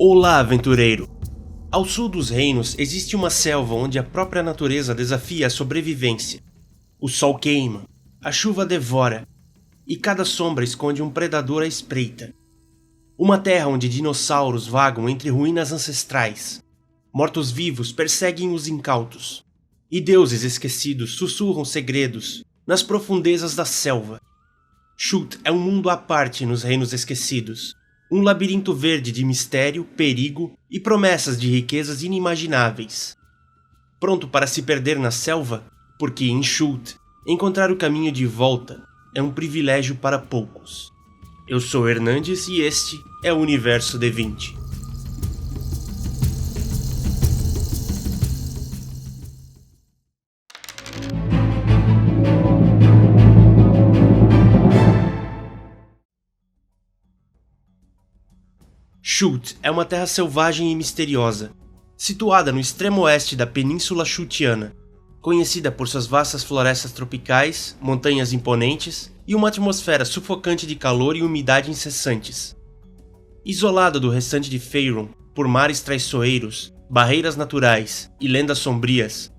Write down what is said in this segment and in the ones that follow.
Olá, aventureiro! Ao sul dos reinos existe uma selva onde a própria natureza desafia a sobrevivência. O sol queima, a chuva devora, e cada sombra esconde um predador à espreita. Uma terra onde dinossauros vagam entre ruínas ancestrais. Mortos-vivos perseguem os incautos, e deuses esquecidos sussurram segredos nas profundezas da selva. Chult é um mundo à parte nos reinos esquecidos. Um labirinto verde de mistério, perigo e promessas de riquezas inimagináveis. Pronto para se perder na selva? Porque em Chult, encontrar o caminho de volta é um privilégio para poucos. Eu sou Hernandes e este é o Universo D20. Chult é uma terra selvagem e misteriosa, situada no extremo oeste da Península Chultiana, conhecida por suas vastas florestas tropicais, montanhas imponentes e uma atmosfera sufocante de calor e umidade incessantes. Isolada do restante de Faerûn por mares traiçoeiros, barreiras naturais e lendas sombrias,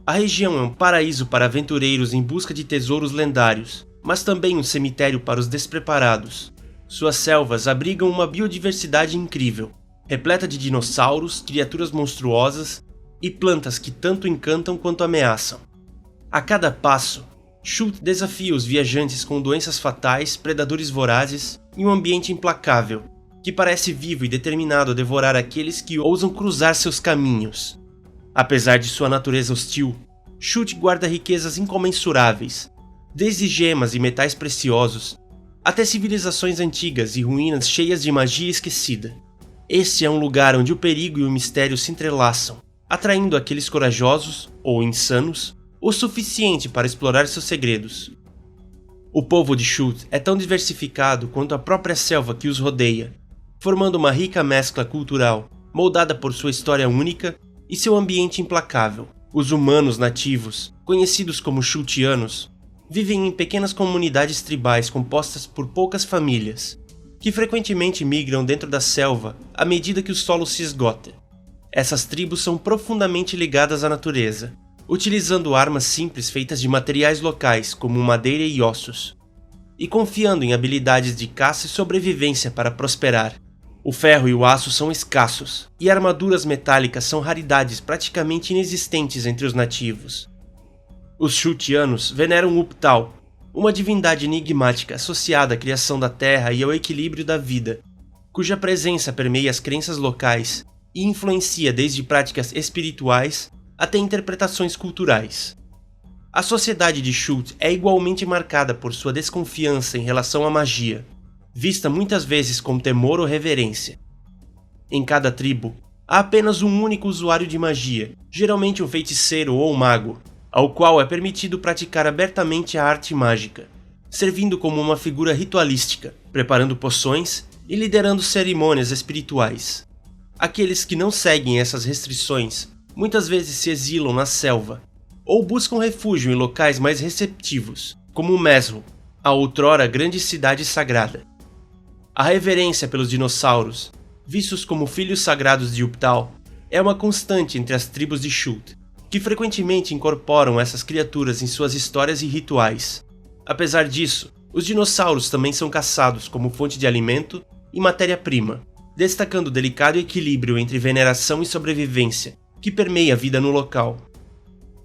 a região é um paraíso para aventureiros em busca de tesouros lendários, mas também um cemitério para os despreparados. Suas selvas abrigam uma biodiversidade incrível, repleta de dinossauros, criaturas monstruosas e plantas que tanto encantam quanto ameaçam. A cada passo, Chult desafia os viajantes com doenças fatais, predadores vorazes e um ambiente implacável, que parece vivo e determinado a devorar aqueles que ousam cruzar seus caminhos. Apesar de sua natureza hostil, Chult guarda riquezas incomensuráveis, desde gemas e metais preciosos, até civilizações antigas e ruínas cheias de magia esquecida. Este é um lugar onde o perigo e o mistério se entrelaçam, atraindo aqueles corajosos, ou insanos, o suficiente para explorar seus segredos. O povo de Chult é tão diversificado quanto a própria selva que os rodeia, formando uma rica mescla cultural, moldada por sua história única e seu ambiente implacável. Os humanos nativos, conhecidos como Chultianos, vivem em pequenas comunidades tribais compostas por poucas famílias, que frequentemente migram dentro da selva à medida que o solo se esgota. Essas tribos são profundamente ligadas à natureza, utilizando armas simples feitas de materiais locais como madeira e ossos, e confiando em habilidades de caça e sobrevivência para prosperar. O ferro e o aço são escassos, e armaduras metálicas são raridades praticamente inexistentes entre os nativos. Os Chultianos veneram Uptal, uma divindade enigmática associada à criação da terra e ao equilíbrio da vida, cuja presença permeia as crenças locais e influencia desde práticas espirituais até interpretações culturais. A sociedade de Chult é igualmente marcada por sua desconfiança em relação à magia, vista muitas vezes com temor ou reverência. Em cada tribo, há apenas um único usuário de magia, geralmente um feiticeiro ou um mago, ao qual é permitido praticar abertamente a arte mágica, servindo como uma figura ritualística, preparando poções e liderando cerimônias espirituais. Aqueles que não seguem essas restrições muitas vezes se exilam na selva, ou buscam refúgio em locais mais receptivos, como Mesro, a outrora grande cidade sagrada. A reverência pelos dinossauros, vistos como filhos sagrados de Uptal, é uma constante entre as tribos de Chult, que frequentemente incorporam essas criaturas em suas histórias e rituais. Apesar disso, os dinossauros também são caçados como fonte de alimento e matéria-prima, destacando o delicado equilíbrio entre veneração e sobrevivência, que permeia a vida no local.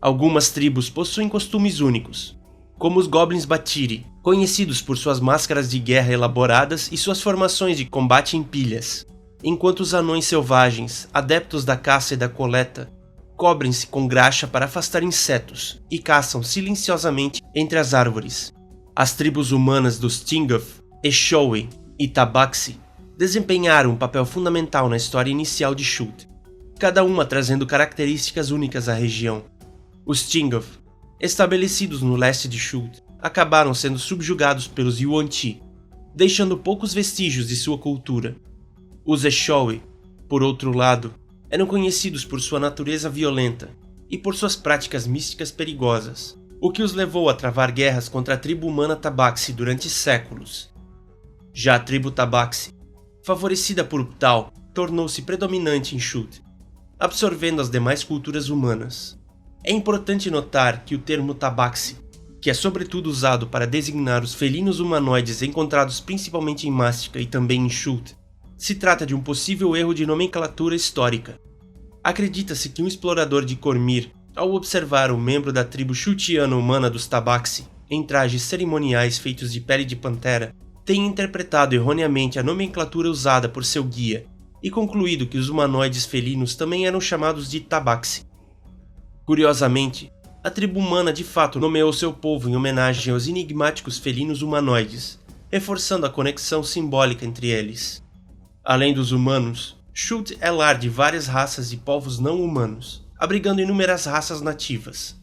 Algumas tribos possuem costumes únicos, como os Goblins Batiri, conhecidos por suas máscaras de guerra elaboradas e suas formações de combate em pilhas, enquanto os anões selvagens, adeptos da caça e da coleta, cobrem-se com graxa para afastar insetos e caçam silenciosamente entre as árvores. As tribos humanas dos Tinguff, Eshowe e Tabaxi desempenharam um papel fundamental na história inicial de Chult, cada uma trazendo características únicas à região. Os Tinguff, estabelecidos no leste de Chult, acabaram sendo subjugados pelos Yuan-ti, deixando poucos vestígios de sua cultura. Os Eshowe, por outro lado, eram conhecidos por sua natureza violenta e por suas práticas místicas perigosas, o que os levou a travar guerras contra a tribo humana Tabaxi durante séculos. Já a tribo Tabaxi, favorecida por Uptal, tornou-se predominante em Chult, absorvendo as demais culturas humanas. É importante notar que o termo tabaxi, que é sobretudo usado para designar os felinos humanoides encontrados principalmente em Mástica e também em Chult, se trata de um possível erro de nomenclatura histórica. Acredita-se que um explorador de Cormyr, ao observar um membro da tribo chultiana humana dos tabaxi, em trajes cerimoniais feitos de pele de pantera, tenha interpretado erroneamente a nomenclatura usada por seu guia e concluído que os humanoides felinos também eram chamados de tabaxi. Curiosamente, a tribo humana de fato nomeou seu povo em homenagem aos enigmáticos felinos humanoides, reforçando a conexão simbólica entre eles. Além dos humanos, Chult é lar de várias raças de povos não humanos, abrigando inúmeras raças nativas.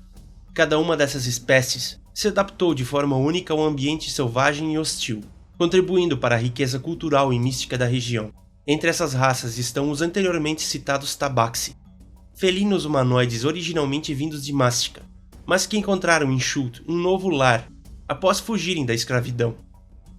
Cada uma dessas espécies se adaptou de forma única ao ambiente selvagem e hostil, contribuindo para a riqueza cultural e mística da região. Entre essas raças estão os anteriormente citados tabaxi, felinos humanoides originalmente vindos de Mástica, mas que encontraram em Chult um novo lar após fugirem da escravidão.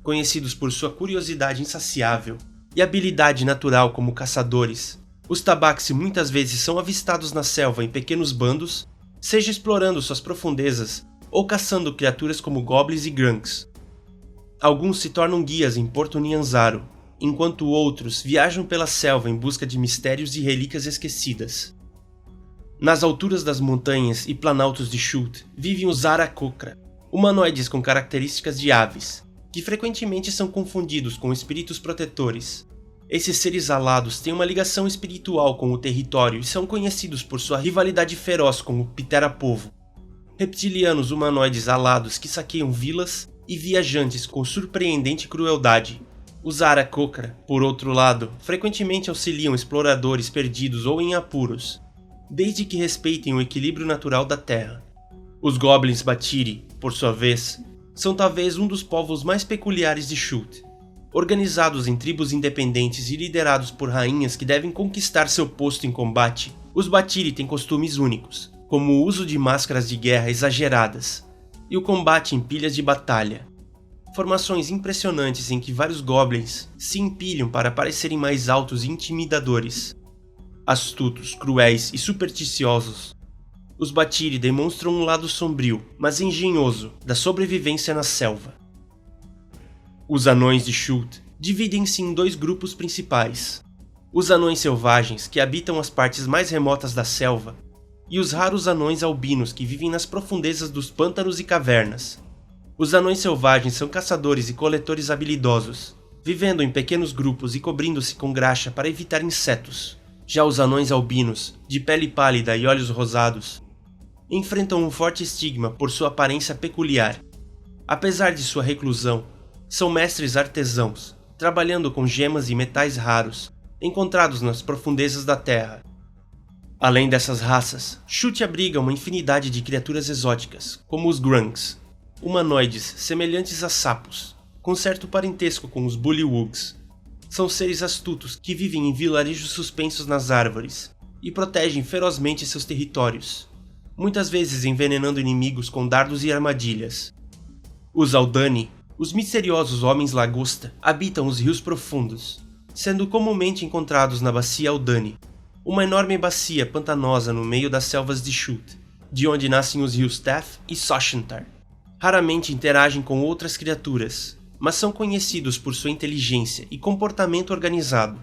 Conhecidos por sua curiosidade insaciável e habilidade natural como caçadores, os tabaxi muitas vezes são avistados na selva em pequenos bandos, seja explorando suas profundezas ou caçando criaturas como goblins e grunts. Alguns se tornam guias em Porto Nyanzaru, enquanto outros viajam pela selva em busca de mistérios e relíquias esquecidas. Nas alturas das montanhas e planaltos de Chult vivem os Aarakocra, humanoides com características de aves, que frequentemente são confundidos com espíritos protetores. Esses seres alados têm uma ligação espiritual com o território e são conhecidos por sua rivalidade feroz com o Pitera-povo, reptilianos humanoides alados que saqueiam vilas e viajantes com surpreendente crueldade. Os Aarakocra, por outro lado, frequentemente auxiliam exploradores perdidos ou em apuros, desde que respeitem o equilíbrio natural da Terra. Os Goblins Batiri, por sua vez, são talvez um dos povos mais peculiares de Chult. Organizados em tribos independentes e liderados por rainhas que devem conquistar seu posto em combate, os Batiri têm costumes únicos, como o uso de máscaras de guerra exageradas e o combate em pilhas de batalha. Formações impressionantes em que vários goblins se empilham para parecerem mais altos e intimidadores. Astutos, cruéis e supersticiosos, os Batiri demonstram um lado sombrio, mas engenhoso, da sobrevivência na selva. Os anões de Chult dividem-se em dois grupos principais: os anões selvagens, que habitam as partes mais remotas da selva, e os raros anões albinos que vivem nas profundezas dos pântanos e cavernas. Os anões selvagens são caçadores e coletores habilidosos, vivendo em pequenos grupos e cobrindo-se com graxa para evitar insetos. Já os anões albinos, de pele pálida e olhos rosados, enfrentam um forte estigma por sua aparência peculiar. Apesar de sua reclusão, são mestres artesãos, trabalhando com gemas e metais raros, encontrados nas profundezas da Terra. Além dessas raças, Chult abriga uma infinidade de criaturas exóticas, como os grunts, humanoides semelhantes a sapos, com certo parentesco com os bullywugs. São seres astutos que vivem em vilarejos suspensos nas árvores e protegem ferozmente seus territórios, muitas vezes envenenando inimigos com dardos e armadilhas. Os Aldani, os misteriosos homens lagosta, habitam os rios profundos, sendo comumente encontrados na Bacia Aldani, uma enorme bacia pantanosa no meio das selvas de Chult, de onde nascem os rios Tef e Soshentar. Raramente interagem com outras criaturas, mas são conhecidos por sua inteligência e comportamento organizado.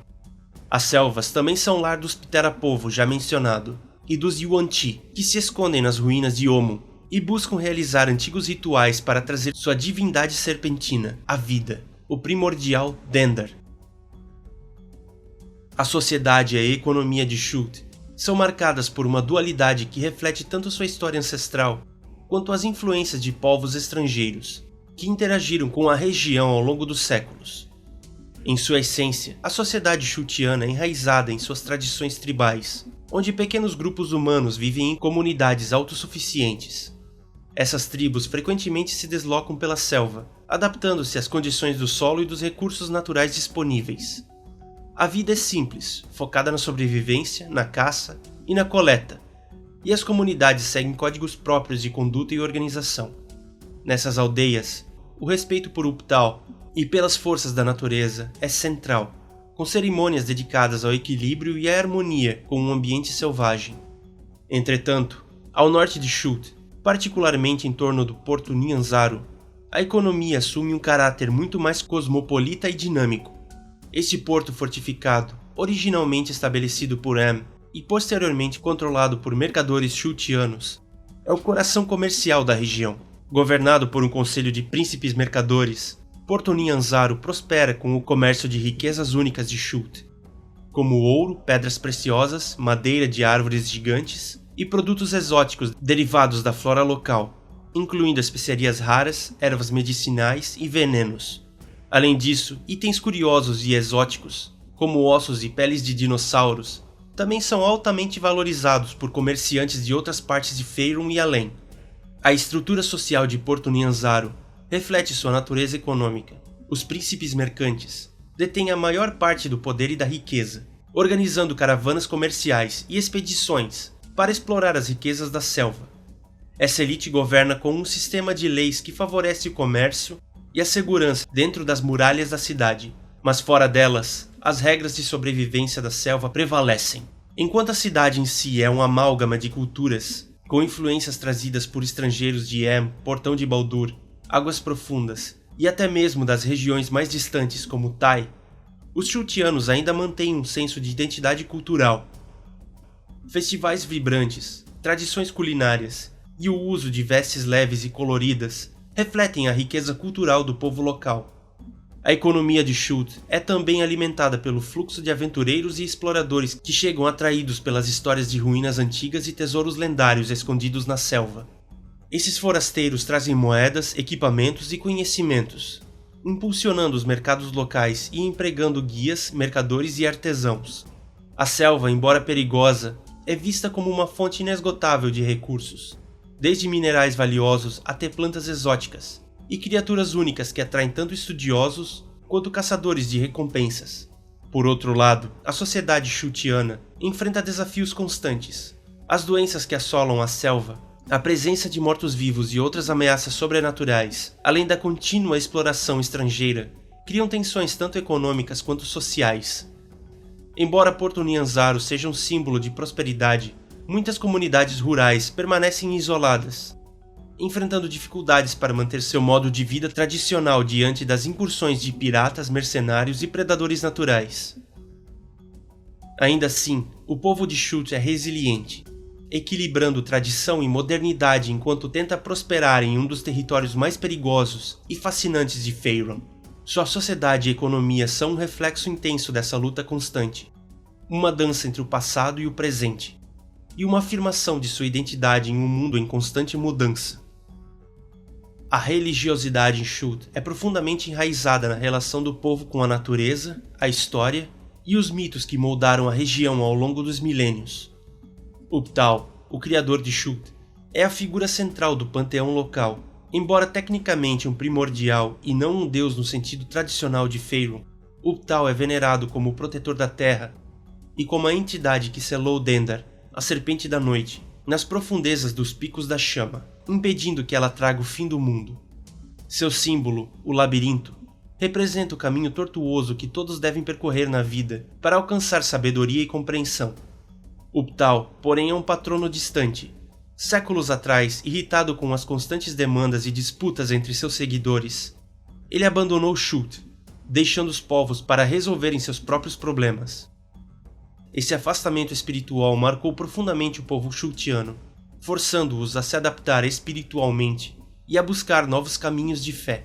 As selvas também são lar dos Pitera-povo já mencionado, e dos Yuan-ti, que se escondem nas ruínas de Omun e buscam realizar antigos rituais para trazer sua divindade serpentina à vida, o primordial Dendar. A sociedade e a economia de Chult são marcadas por uma dualidade que reflete tanto sua história ancestral quanto as influências de povos estrangeiros que interagiram com a região ao longo dos séculos. Em sua essência, a sociedade chultiana é enraizada em suas tradições tribais, onde pequenos grupos humanos vivem em comunidades autossuficientes. Essas tribos frequentemente se deslocam pela selva, adaptando-se às condições do solo e dos recursos naturais disponíveis. A vida é simples, focada na sobrevivência, na caça e na coleta, e as comunidades seguem códigos próprios de conduta e organização. Nessas aldeias, o respeito por Uptal e pelas forças da natureza é central, com cerimônias dedicadas ao equilíbrio e à harmonia com o ambiente selvagem. Entretanto, ao norte de Shute, particularmente em torno do porto Nyanzaru, a economia assume um caráter muito mais cosmopolita e dinâmico. Este porto fortificado, originalmente estabelecido por Am e posteriormente controlado por mercadores shutianos, é o coração comercial da região. Governado por um conselho de príncipes mercadores, Porto Nyanzaru prospera com o comércio de riquezas únicas de Shute, como ouro, pedras preciosas, madeira de árvores gigantes e produtos exóticos derivados da flora local, incluindo especiarias raras, ervas medicinais e venenos. Além disso, itens curiosos e exóticos, como ossos e peles de dinossauros, também são altamente valorizados por comerciantes de outras partes de Faerûn e além. A estrutura social de Porto Nyanzaru reflete sua natureza econômica. Os príncipes mercantes detêm a maior parte do poder e da riqueza, organizando caravanas comerciais e expedições para explorar as riquezas da selva. Essa elite governa com um sistema de leis que favorece o comércio e a segurança dentro das muralhas da cidade, mas fora delas, as regras de sobrevivência da selva prevalecem. Enquanto a cidade em si é um amálgama de culturas, com influências trazidas por estrangeiros de Am, Portão de Baldur, Águas Profundas e até mesmo das regiões mais distantes como Tai, os shutianos ainda mantêm um senso de identidade cultural. Festivais vibrantes, tradições culinárias e o uso de vestes leves e coloridas refletem a riqueza cultural do povo local. A economia de Shute é também alimentada pelo fluxo de aventureiros e exploradores que chegam atraídos pelas histórias de ruínas antigas e tesouros lendários escondidos na selva. Esses forasteiros trazem moedas, equipamentos e conhecimentos, impulsionando os mercados locais e empregando guias, mercadores e artesãos. A selva, embora perigosa, é vista como uma fonte inesgotável de recursos, desde minerais valiosos até plantas exóticas, e criaturas únicas que atraem tanto estudiosos quanto caçadores de recompensas. Por outro lado, a sociedade shutiana enfrenta desafios constantes. As doenças que assolam a selva, a presença de mortos-vivos e outras ameaças sobrenaturais, além da contínua exploração estrangeira, criam tensões tanto econômicas quanto sociais. Embora Porto Nyanzaru seja um símbolo de prosperidade, muitas comunidades rurais permanecem isoladas, enfrentando dificuldades para manter seu modo de vida tradicional diante das incursões de piratas, mercenários e predadores naturais. Ainda assim, o povo de Shute é resiliente, equilibrando tradição e modernidade enquanto tenta prosperar em um dos territórios mais perigosos e fascinantes de Faerûn. Sua sociedade e economia são um reflexo intenso dessa luta constante, uma dança entre o passado e o presente, e uma afirmação de sua identidade em um mundo em constante mudança. A religiosidade em Shute é profundamente enraizada na relação do povo com a natureza, a história e os mitos que moldaram a região ao longo dos milênios. Ubtal, o criador de Shute, é a figura central do panteão local. Embora tecnicamente um primordial e não um deus no sentido tradicional de Faerûn, Ubtal é venerado como o protetor da terra e como a entidade que selou Dendar, a serpente da noite, nas profundezas dos picos da chama, impedindo que ela traga o fim do mundo. Seu símbolo, o labirinto, representa o caminho tortuoso que todos devem percorrer na vida para alcançar sabedoria e compreensão. Ubtal, porém, é um patrono distante. Séculos atrás, irritado com as constantes demandas e disputas entre seus seguidores, ele abandonou Shute, deixando os povos para resolverem seus próprios problemas. Esse afastamento espiritual marcou profundamente o povo shutiano, forçando-os a se adaptar espiritualmente e a buscar novos caminhos de fé.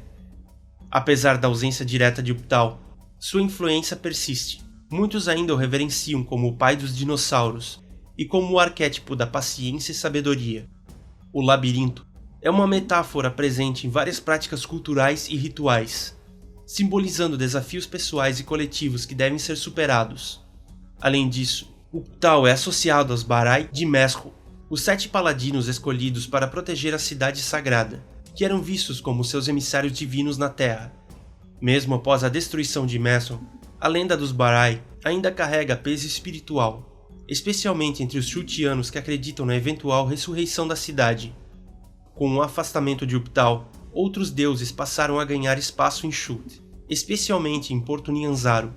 Apesar da ausência direta de Ubtal, sua influência persiste. Muitos ainda o reverenciam como o pai dos dinossauros e como o arquétipo da paciência e sabedoria. O labirinto é uma metáfora presente em várias práticas culturais e rituais, simbolizando desafios pessoais e coletivos que devem ser superados. Além disso, Ubtal é associado aos Barai de Mesro, os 7 paladinos escolhidos para proteger a cidade sagrada, que eram vistos como seus emissários divinos na Terra. Mesmo após a destruição de Mesro, a lenda dos Barai ainda carrega peso espiritual, especialmente entre os shutianos que acreditam na eventual ressurreição da cidade. Com o afastamento de Ubtal, outros deuses passaram a ganhar espaço em Shute, especialmente em Porto Nyanzaru.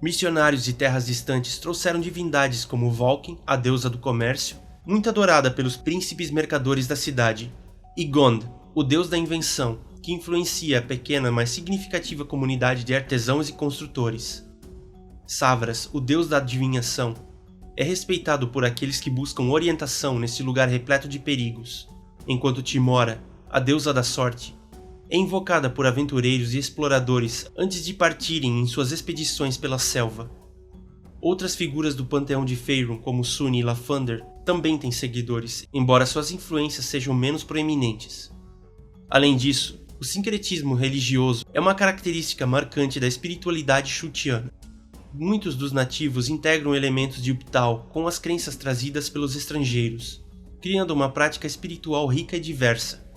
Missionários de terras distantes trouxeram divindades como Vulcan, a deusa do comércio, muito adorada pelos príncipes mercadores da cidade, e Gond, o deus da invenção, que influencia a pequena mas significativa comunidade de artesãos e construtores. Savras, o deus da adivinhação, é respeitado por aqueles que buscam orientação nesse lugar repleto de perigos, enquanto Timora, a deusa da sorte, é invocada por aventureiros e exploradores antes de partirem em suas expedições pela selva. Outras figuras do panteão de Faerûn, como Sunny e Lathander, também têm seguidores, embora suas influências sejam menos proeminentes. Além disso, o sincretismo religioso é uma característica marcante da espiritualidade chutiana. Muitos dos nativos integram elementos de Ubtal com as crenças trazidas pelos estrangeiros, criando uma prática espiritual rica e diversa.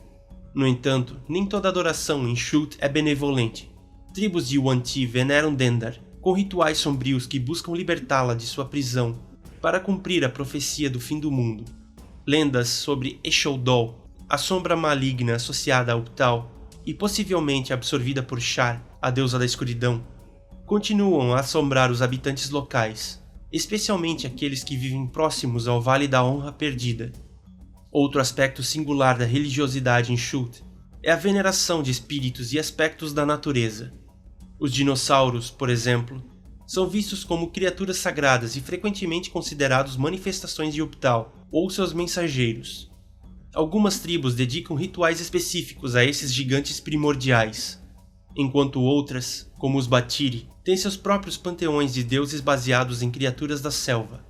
No entanto, nem toda adoração em Chult é benevolente. Tribos de Yuan-Ti veneram Dendar, com rituais sombrios que buscam libertá-la de sua prisão para cumprir a profecia do fim do mundo. Lendas sobre Esholdol, a sombra maligna associada a Ubtal e possivelmente absorvida por Shar, a deusa da escuridão, continuam a assombrar os habitantes locais, especialmente aqueles que vivem próximos ao Vale da Honra Perdida. Outro aspecto singular da religiosidade em Chult é a veneração de espíritos e aspectos da natureza. Os dinossauros, por exemplo, são vistos como criaturas sagradas e frequentemente considerados manifestações de Ubtal ou seus mensageiros. Algumas tribos dedicam rituais específicos a esses gigantes primordiais, enquanto outras, como os Batiri, têm seus próprios panteões de deuses baseados em criaturas da selva.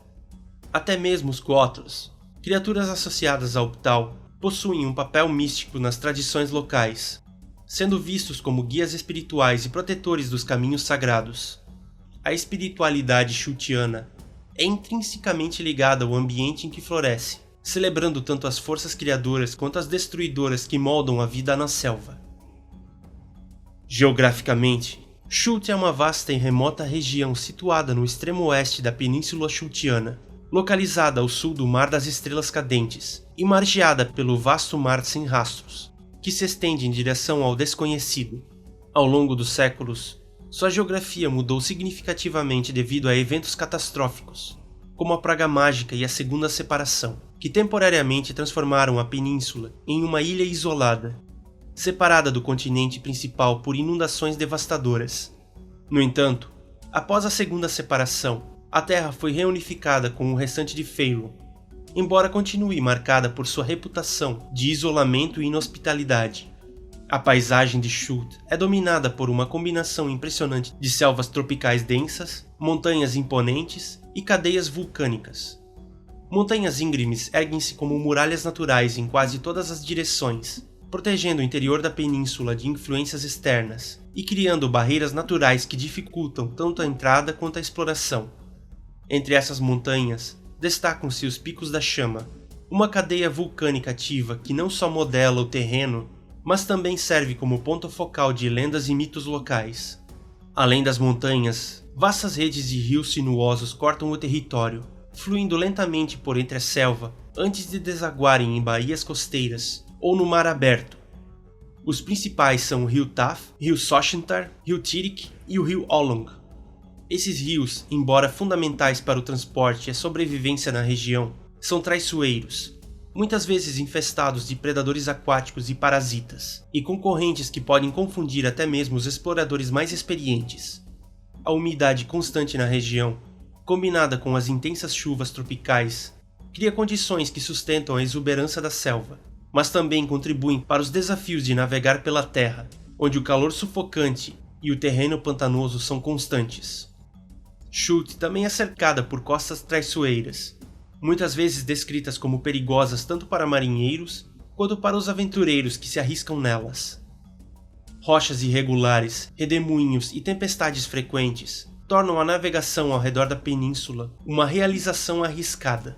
Até mesmo os Quatros, criaturas associadas ao Ubtal, possuem um papel místico nas tradições locais, sendo vistos como guias espirituais e protetores dos caminhos sagrados. A espiritualidade chultiana é intrinsecamente ligada ao ambiente em que floresce, celebrando tanto as forças criadoras quanto as destruidoras que moldam a vida na selva. Geograficamente, Chult é uma vasta e remota região situada no extremo oeste da Península Chultiana, localizada ao sul do Mar das Estrelas Cadentes e margeada pelo vasto Mar Sem Rastros, que se estende em direção ao desconhecido. Ao longo dos séculos, sua geografia mudou significativamente devido a eventos catastróficos, como a Praga Mágica e a Segunda Separação, que temporariamente transformaram a península em uma ilha isolada, separada do continente principal por inundações devastadoras. No entanto, após a Segunda Separação, a Terra foi reunificada com o restante de Faerûn, embora continue marcada por sua reputação de isolamento e inhospitalidade. A paisagem de Chult é dominada por uma combinação impressionante de selvas tropicais densas, montanhas imponentes e cadeias vulcânicas. Montanhas íngremes erguem-se como muralhas naturais em quase todas as direções, protegendo o interior da península de influências externas e criando barreiras naturais que dificultam tanto a entrada quanto a exploração. Entre essas montanhas, destacam-se os Picos da Chama, uma cadeia vulcânica ativa que não só modela o terreno, mas também serve como ponto focal de lendas e mitos locais. Além das montanhas, vastas redes de rios sinuosos cortam o território, fluindo lentamente por entre a selva antes de desaguarem em baías costeiras ou no mar aberto. Os principais são o rio Taf, rio Sochentar, rio Tirik e o rio Olong. Esses rios, embora fundamentais para o transporte e a sobrevivência na região, são traiçoeiros, muitas vezes infestados de predadores aquáticos e parasitas, e concorrentes que podem confundir até mesmo os exploradores mais experientes. A umidade constante na região, combinada com as intensas chuvas tropicais, cria condições que sustentam a exuberância da selva, mas também contribuem para os desafios de navegar pela terra, onde o calor sufocante e o terreno pantanoso são constantes. Chult também é cercada por costas traiçoeiras, muitas vezes descritas como perigosas tanto para marinheiros quanto para os aventureiros que se arriscam nelas. Rochas irregulares, redemoinhos e tempestades frequentes tornam a navegação ao redor da península uma realização arriscada.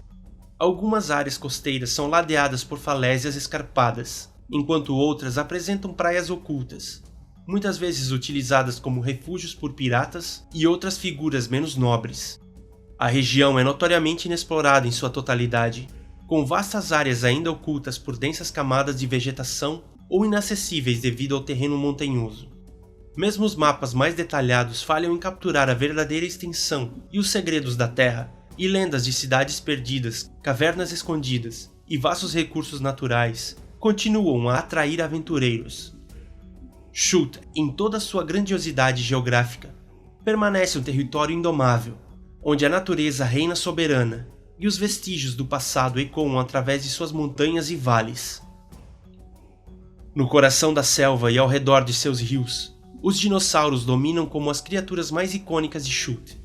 Algumas áreas costeiras são ladeadas por falésias escarpadas, enquanto outras apresentam praias ocultas, muitas vezes utilizadas como refúgios por piratas e outras figuras menos nobres. A região é notoriamente inexplorada em sua totalidade, com vastas áreas ainda ocultas por densas camadas de vegetação ou inacessíveis devido ao terreno montanhoso. Mesmo os mapas mais detalhados falham em capturar a verdadeira extensão e os segredos da Terra, e lendas de cidades perdidas, cavernas escondidas e vastos recursos naturais continuam a atrair aventureiros. Chult, em toda sua grandiosidade geográfica, permanece um território indomável, onde a natureza reina soberana e os vestígios do passado ecoam através de suas montanhas e vales. No coração da selva e ao redor de seus rios, os dinossauros dominam como as criaturas mais icônicas de Chult,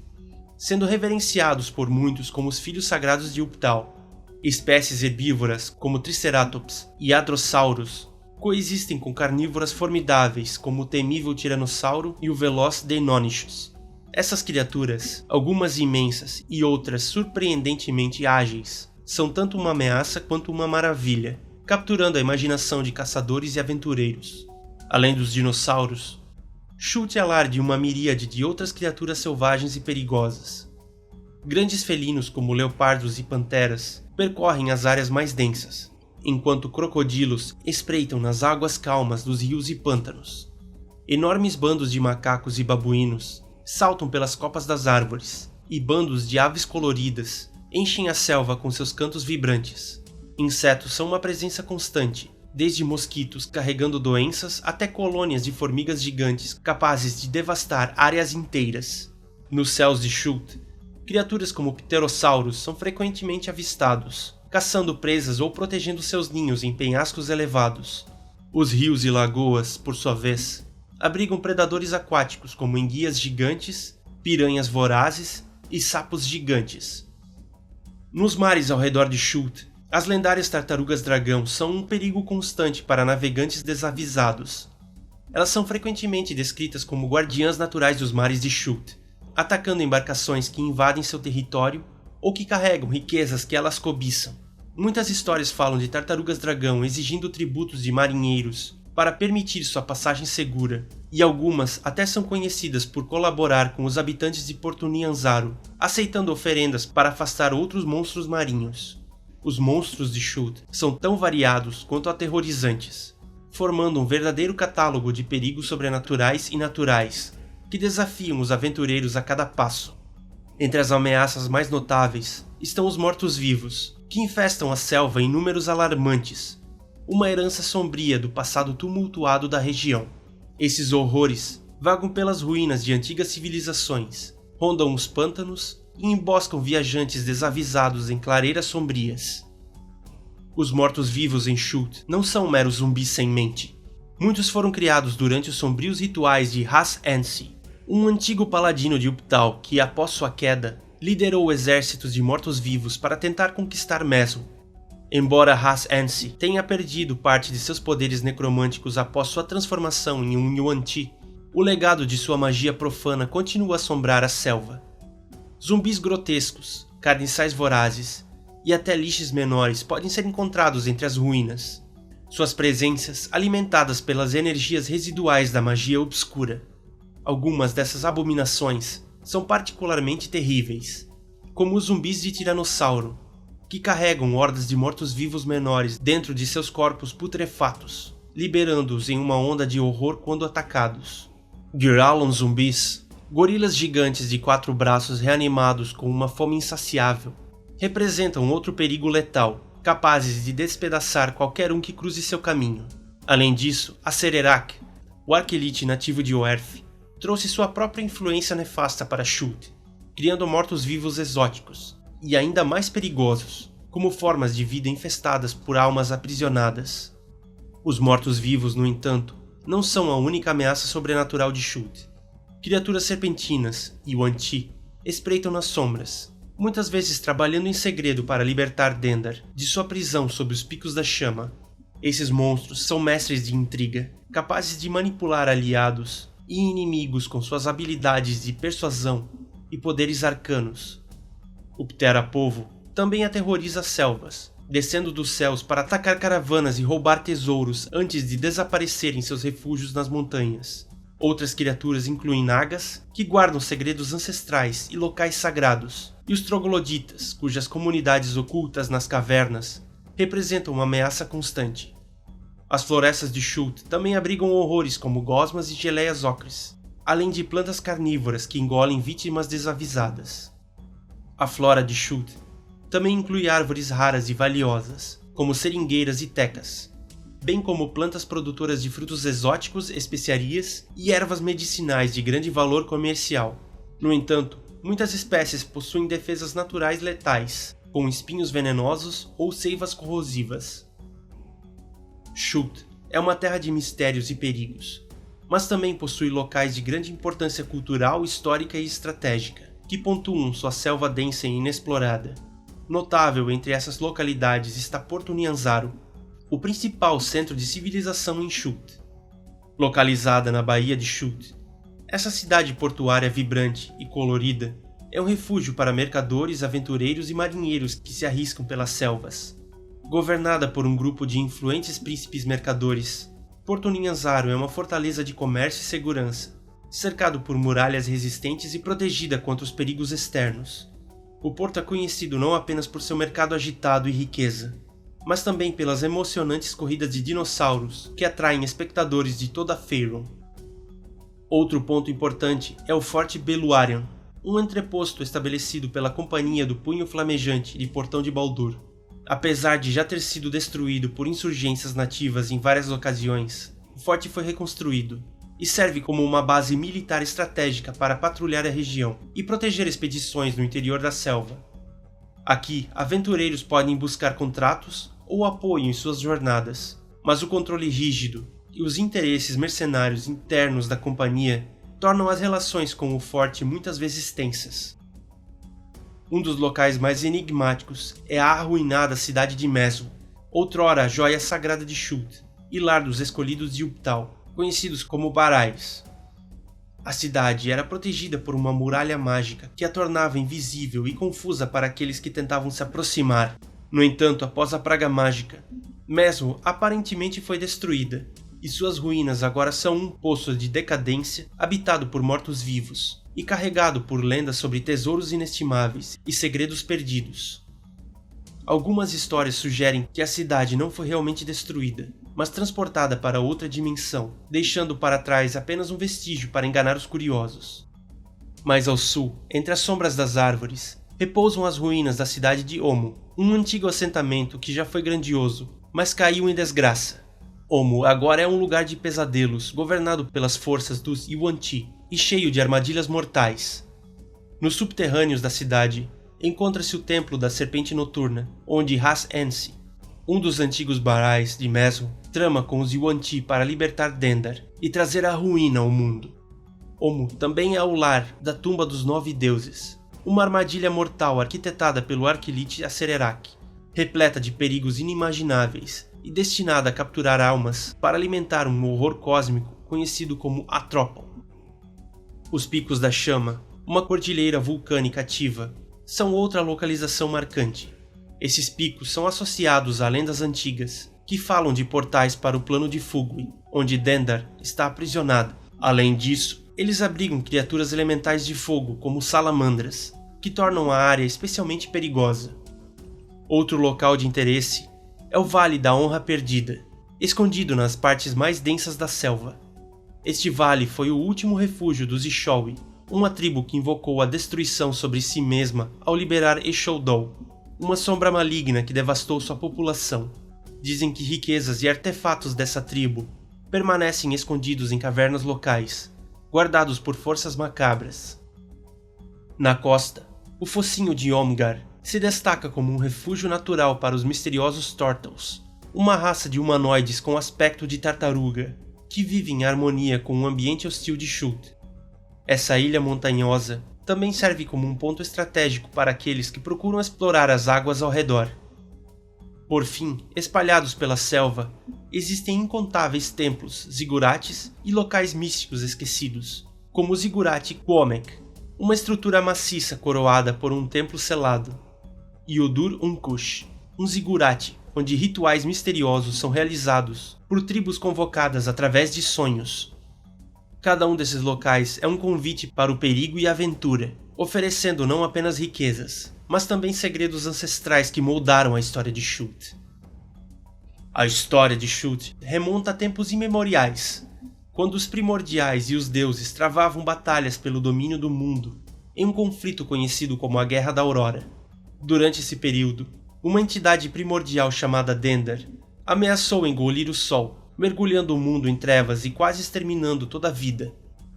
sendo reverenciados por muitos como os filhos sagrados de Uptal. Espécies herbívoras como Triceratops e Hadrosaurus coexistem com carnívoras formidáveis como o temível Tiranossauro e o veloz Deinonychus. Essas criaturas, algumas imensas e outras surpreendentemente ágeis, são tanto uma ameaça quanto uma maravilha, capturando a imaginação de caçadores e aventureiros. Além dos dinossauros, Chult alarde uma miríade de outras criaturas selvagens e perigosas. Grandes felinos como leopardos e panteras percorrem as áreas mais densas, enquanto crocodilos espreitam nas águas calmas dos rios e pântanos. Enormes bandos de macacos e babuínos saltam pelas copas das árvores, e bandos de aves coloridas enchem a selva com seus cantos vibrantes. Insetos são uma presença constante, desde mosquitos carregando doenças até colônias de formigas gigantes capazes de devastar áreas inteiras. Nos céus de Chult, criaturas como pterossauros são frequentemente avistados, caçando presas ou protegendo seus ninhos em penhascos elevados. Os rios e lagoas, por sua vez, abrigam predadores aquáticos como enguias gigantes, piranhas vorazes e sapos gigantes. Nos mares ao redor de Chult, as lendárias tartarugas-dragão são um perigo constante para navegantes desavisados. Elas são frequentemente descritas como guardiãs naturais dos mares de Chult, atacando embarcações que invadem seu território ou que carregam riquezas que elas cobiçam. Muitas histórias falam de tartarugas-dragão exigindo tributos de marinheiros para permitir sua passagem segura, e algumas até são conhecidas por colaborar com os habitantes de Porto Nyanzaru, aceitando oferendas para afastar outros monstros marinhos. Os monstros de Chult são tão variados quanto aterrorizantes, formando um verdadeiro catálogo de perigos sobrenaturais e naturais, que desafiam os aventureiros a cada passo. Entre as ameaças mais notáveis estão os mortos-vivos, que infestam a selva em números alarmantes, uma herança sombria do passado tumultuado da região. Esses horrores vagam pelas ruínas de antigas civilizações, rondam os pântanos e emboscam viajantes desavisados em clareiras sombrias. Os mortos-vivos em Chult não são meros zumbis sem mente. Muitos foram criados durante os sombrios rituais de Has-Ensi, um antigo paladino de Uptal que, após sua queda, liderou exércitos de mortos-vivos para tentar conquistar Mesmo. Embora Has-Ensi tenha perdido parte de seus poderes necromânticos após sua transformação em um Yuan-Ti, o legado de sua magia profana continua a assombrar a selva. Zumbis grotescos, carniçais vorazes e até lixes menores podem ser encontrados entre as ruínas. Suas presenças alimentadas pelas energias residuais da magia obscura. Algumas dessas abominações são particularmente terríveis, como os zumbis de Tiranossauro, que carregam hordas de mortos-vivos menores dentro de seus corpos putrefatos, liberando-os em uma onda de horror quando atacados. Giralon zumbis, gorilas gigantes de 4 braços reanimados com uma fome insaciável, representam outro perigo letal, capazes de despedaçar qualquer um que cruze seu caminho. Além disso, a Sererak, o Arquelite nativo de Oerth, trouxe sua própria influência nefasta para Chult, criando mortos-vivos exóticos e ainda mais perigosos, como formas de vida infestadas por almas aprisionadas. Os mortos-vivos, no entanto, não são a única ameaça sobrenatural de Chult. Criaturas serpentinas e Yuan-Ti espreitam nas sombras, muitas vezes trabalhando em segredo para libertar Dendar de sua prisão sob os picos da chama. Esses monstros são mestres de intriga, capazes de manipular aliados e inimigos com suas habilidades de persuasão e poderes arcanos. O Ptera-Povo também aterroriza as selvas, descendo dos céus para atacar caravanas e roubar tesouros antes de desaparecer em seus refúgios nas montanhas. Outras criaturas incluem nagas, que guardam segredos ancestrais e locais sagrados, e os trogloditas, cujas comunidades ocultas nas cavernas representam uma ameaça constante. As florestas de Shult também abrigam horrores como gosmas e geleias ocres, além de plantas carnívoras que engolem vítimas desavisadas. A flora de Shult também inclui árvores raras e valiosas, como seringueiras e tecas, bem como plantas produtoras de frutos exóticos, especiarias e ervas medicinais de grande valor comercial. No entanto, muitas espécies possuem defesas naturais letais, com espinhos venenosos ou seivas corrosivas. Shult é uma terra de mistérios e perigos, mas também possui locais de grande importância cultural, histórica e estratégica, que pontuam sua selva densa e inexplorada. Notável entre essas localidades está Porto Nyanzaru, o principal centro de civilização em Shult. Localizada na Baía de Shult, essa cidade portuária vibrante e colorida é um refúgio para mercadores, aventureiros e marinheiros que se arriscam pelas selvas. Governada por um grupo de influentes príncipes mercadores, Porto Nyanzaru é uma fortaleza de comércio e segurança, cercado por muralhas resistentes e protegida contra os perigos externos. O porto é conhecido não apenas por seu mercado agitado e riqueza, mas também pelas emocionantes corridas de dinossauros que atraem espectadores de toda a Faerûn. Outro ponto importante é o Forte Beluarion, um entreposto estabelecido pela Companhia do Punho Flamejante de Portão de Baldur. Apesar de já ter sido destruído por insurgências nativas em várias ocasiões, o forte foi reconstruído e serve como uma base militar estratégica para patrulhar a região e proteger expedições no interior da selva. Aqui, aventureiros podem buscar contratos ou apoio em suas jornadas, mas o controle rígido e os interesses mercenários internos da companhia tornam as relações com o forte muitas vezes tensas. Um dos locais mais enigmáticos é a arruinada cidade de Mezzo, outrora a joia sagrada de Shult e lar dos escolhidos de Uptal, conhecidos como Barais. A cidade era protegida por uma muralha mágica que a tornava invisível e confusa para aqueles que tentavam se aproximar. No entanto, após a praga mágica, Mezzo aparentemente foi destruída, e suas ruínas agora são um poço de decadência habitado por mortos-vivos e carregado por lendas sobre tesouros inestimáveis e segredos perdidos. Algumas histórias sugerem que a cidade não foi realmente destruída, mas transportada para outra dimensão, deixando para trás apenas um vestígio para enganar os curiosos. Mais ao sul, entre as sombras das árvores, repousam as ruínas da cidade de Omo, um antigo assentamento que já foi grandioso, mas caiu em desgraça. Omo agora é um lugar de pesadelos, governado pelas forças dos Yuan-Ti e cheio de armadilhas mortais. Nos subterrâneos da cidade, encontra-se o Templo da Serpente Noturna, onde Ras-Ensi, um dos antigos Barais de Mezzo, trama com os Yuan-Ti para libertar Dendar e trazer a ruína ao mundo. Omo também é o lar da Tumba dos Nove Deuses, uma armadilha mortal arquitetada pelo Arquilite Acererak, repleta de perigos inimagináveis e destinada a capturar almas para alimentar um horror cósmico conhecido como Atropon. Os Picos da Chama, uma cordilheira vulcânica ativa, são outra localização marcante. Esses picos são associados a lendas antigas, que falam de portais para o plano de Fugui, onde Dendar está aprisionada. Além disso, eles abrigam criaturas elementais de fogo, como salamandras, que tornam a área especialmente perigosa. Outro local de interesse é o Vale da Honra Perdida, escondido nas partes mais densas da selva. Este vale foi o último refúgio dos Ishowi, uma tribo que invocou a destruição sobre si mesma ao liberar Eshoudou, uma sombra maligna que devastou sua população. Dizem que riquezas e artefatos dessa tribo permanecem escondidos em cavernas locais, guardados por forças macabras. Na costa, o focinho de Omgar se destaca como um refúgio natural para os misteriosos Turtles, uma raça de humanoides com aspecto de tartaruga, que vive em harmonia com o ambiente hostil de Shult. Essa ilha montanhosa também serve como um ponto estratégico para aqueles que procuram explorar as águas ao redor. Por fim, espalhados pela selva, existem incontáveis templos, zigurates e locais místicos esquecidos, como o Zigurate Quomek, uma estrutura maciça coroada por um templo selado, e Odur Unkush, um zigurate onde rituais misteriosos são realizados por tribos convocadas através de sonhos. Cada um desses locais é um convite para o perigo e a aventura, oferecendo não apenas riquezas, mas também segredos ancestrais que moldaram a história de Shult. A história de Shult remonta a tempos imemoriais, quando os primordiais e os deuses travavam batalhas pelo domínio do mundo, em um conflito conhecido como a Guerra da Aurora. Durante esse período, uma entidade primordial chamada Dendar ameaçou engolir o Sol, mergulhando o mundo em trevas e quase exterminando toda a vida.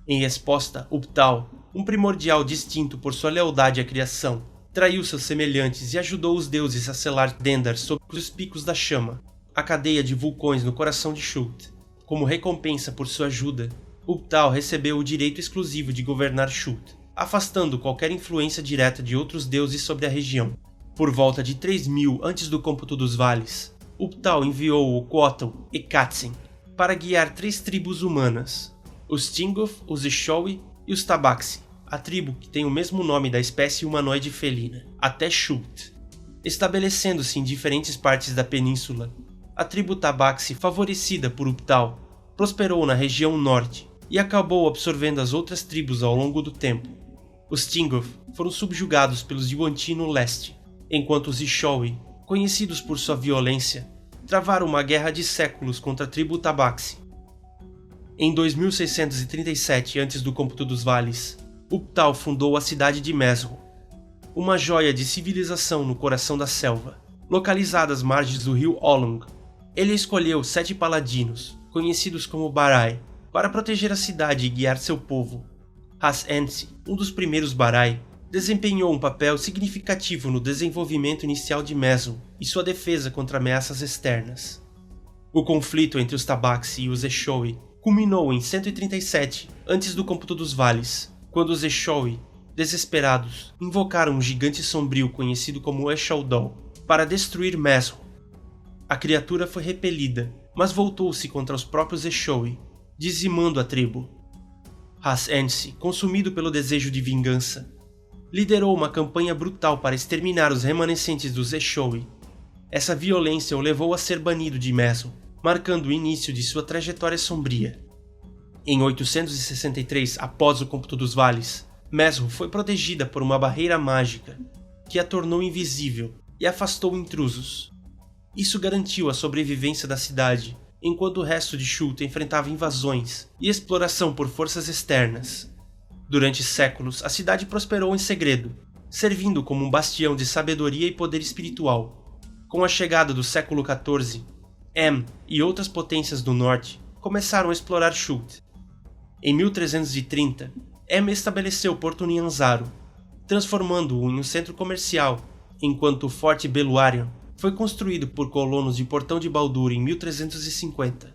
Em resposta, Uptal, um primordial distinto por sua lealdade à criação, traiu seus semelhantes e ajudou os deuses a selar Dendar sob os picos da chama, a cadeia de vulcões no coração de Shult. Como recompensa por sua ajuda, Uptal recebeu o direito exclusivo de governar Shult, afastando qualquer influência direta de outros deuses sobre a região. Por volta de 3000 antes do cômputo dos vales, Uptal enviou o Quotham e Katzin para guiar 3 tribos humanas, os Tingoth, os Eshowi e os Tabaxi, a tribo que tem o mesmo nome da espécie humanoide felina, até Shult. Estabelecendo-se em diferentes partes da península, a tribo Tabaxi, favorecida por Uptal, prosperou na região norte e acabou absorvendo as outras tribos ao longo do tempo. Os Tingoth foram subjugados pelos Yuan-ti no leste, enquanto os Eshowi, conhecidos por sua violência, travaram uma guerra de séculos contra a tribo Tabaxi. Em 2637 a.C. do cômputo dos vales, Uptal fundou a cidade de Mesro, uma joia de civilização no coração da selva, localizada às margens do rio Olong. Ele escolheu 7 paladinos, conhecidos como Barai, para proteger a cidade e guiar seu povo. Has-Ensi, um dos primeiros Barai, desempenhou um papel significativo no desenvolvimento inicial de Mesro e sua defesa contra ameaças externas. O conflito entre os Tabaxi e os Eshowi culminou em 137 antes do cômputo dos vales, quando os Eshowi, desesperados, invocaram um gigante sombrio conhecido como Eshaldol para destruir Mesro. A criatura foi repelida, mas voltou-se contra os próprios Eshowi, dizimando a tribo. Has-Ensi, consumido pelo desejo de vingança, liderou uma campanha brutal para exterminar os remanescentes dos Eshowi. Essa violência o levou a ser banido de Mesro, marcando o início de sua trajetória sombria. Em 863, após o cômputo dos vales, Mesro foi protegida por uma barreira mágica, que a tornou invisível e afastou intrusos. Isso garantiu a sobrevivência da cidade, enquanto o resto de Shult enfrentava invasões e exploração por forças externas. Durante séculos, a cidade prosperou em segredo, servindo como um bastião de sabedoria e poder espiritual. Com a chegada do século XIV, Em e outras potências do norte começaram a explorar Shult. Em 1330, Em estabeleceu Porto Nyanzaru, transformando-o em um centro comercial, enquanto o Forte Beluarian foi construído por colonos de Portão de Baldur em 1350,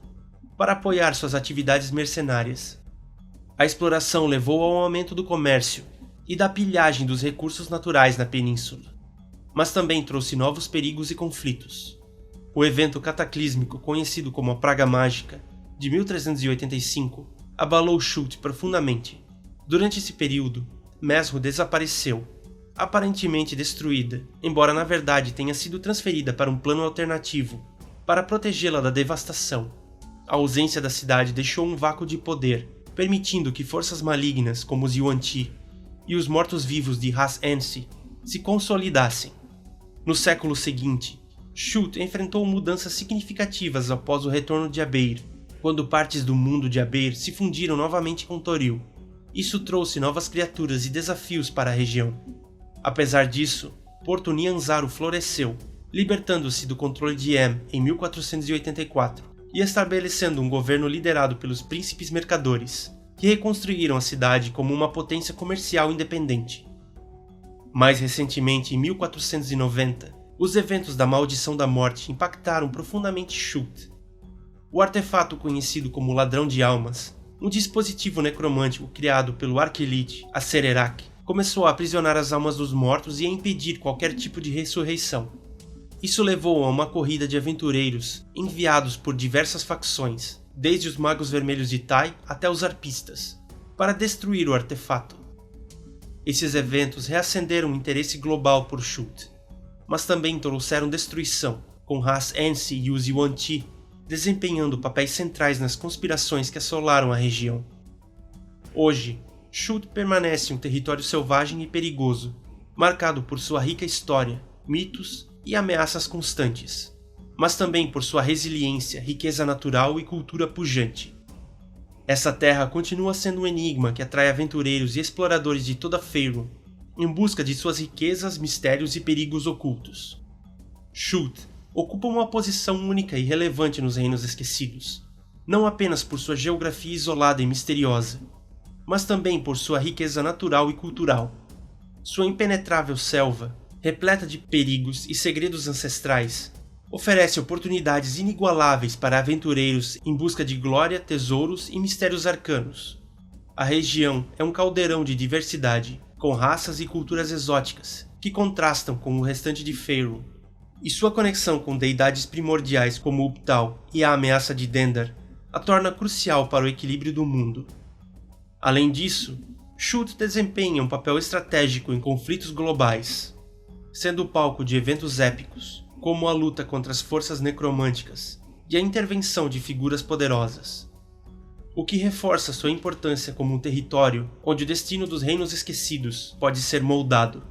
para apoiar suas atividades mercenárias. A exploração levou ao aumento do comércio e da pilhagem dos recursos naturais na península, mas também trouxe novos perigos e conflitos. O evento cataclísmico conhecido como a Praga Mágica, de 1385, abalou Shult profundamente. Durante esse período, Mesro desapareceu, aparentemente destruída, embora na verdade tenha sido transferida para um plano alternativo, para protegê-la da devastação. A ausência da cidade deixou um vácuo de poder, permitindo que forças malignas como os Yuan-ti e os mortos-vivos de Has-Ensi se consolidassem. No século seguinte, Shult enfrentou mudanças significativas após o retorno de Abeir, quando partes do mundo de Abeir se fundiram novamente com Toril. Isso trouxe novas criaturas e desafios para a região. Apesar disso, Porto Nyanzaru floresceu, libertando-se do controle de Em 1484 e estabelecendo um governo liderado pelos príncipes mercadores, que reconstruíram a cidade como uma potência comercial independente. Mais recentemente, em 1490, os eventos da Maldição da Morte impactaram profundamente Shult. O artefato conhecido como Ladrão de Almas, um dispositivo necromântico criado pelo Arquelite, a Sererak, começou a aprisionar as almas dos mortos e a impedir qualquer tipo de ressurreição. Isso levou a uma corrida de aventureiros enviados por diversas facções, desde os Magos Vermelhos de Tai até os Arpistas, para destruir o artefato. Esses eventos reacenderam o interesse global por Shult, mas também trouxeram destruição, com Has-Ensi e os Yuan-ti desempenhando papéis centrais nas conspirações que assolaram a região. Hoje, Shult permanece um território selvagem e perigoso, marcado por sua rica história, mitos e ameaças constantes. mas também por sua resiliência, riqueza natural e cultura pujante. Essa terra continua sendo um enigma que atrai aventureiros e exploradores de toda Faerûn, em busca de suas riquezas, mistérios e perigos ocultos. Shult ocupa uma posição única e relevante nos Reinos Esquecidos, não apenas por sua geografia isolada e misteriosa, mas também por sua riqueza natural e cultural. Sua impenetrável selva, repleta de perigos e segredos ancestrais, oferece oportunidades inigualáveis para aventureiros em busca de glória, tesouros e mistérios arcanos. A região é um caldeirão de diversidade, com raças e culturas exóticas, que contrastam com o restante de Faerûn, e sua conexão com deidades primordiais como Ubtal e a ameaça de Dendar a torna crucial para o equilíbrio do mundo. Além disso, Shult desempenha um papel estratégico em conflitos globais, sendo o palco de eventos épicos, como a luta contra as forças necromânticas e a intervenção de figuras poderosas, o que reforça sua importância como um território onde o destino dos Reinos Esquecidos pode ser moldado.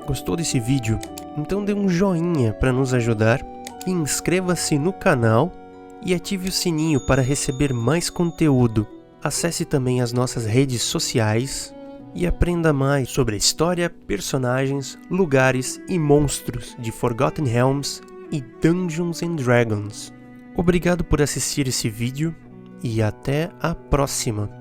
Gostou desse vídeo? Então dê um joinha para nos ajudar, e inscreva-se no canal e ative o sininho para receber mais conteúdo. Acesse também as nossas redes sociais e aprenda mais sobre a história, personagens, lugares e monstros de Forgotten Realms e Dungeons & Dragons. Obrigado por assistir esse vídeo e até a próxima!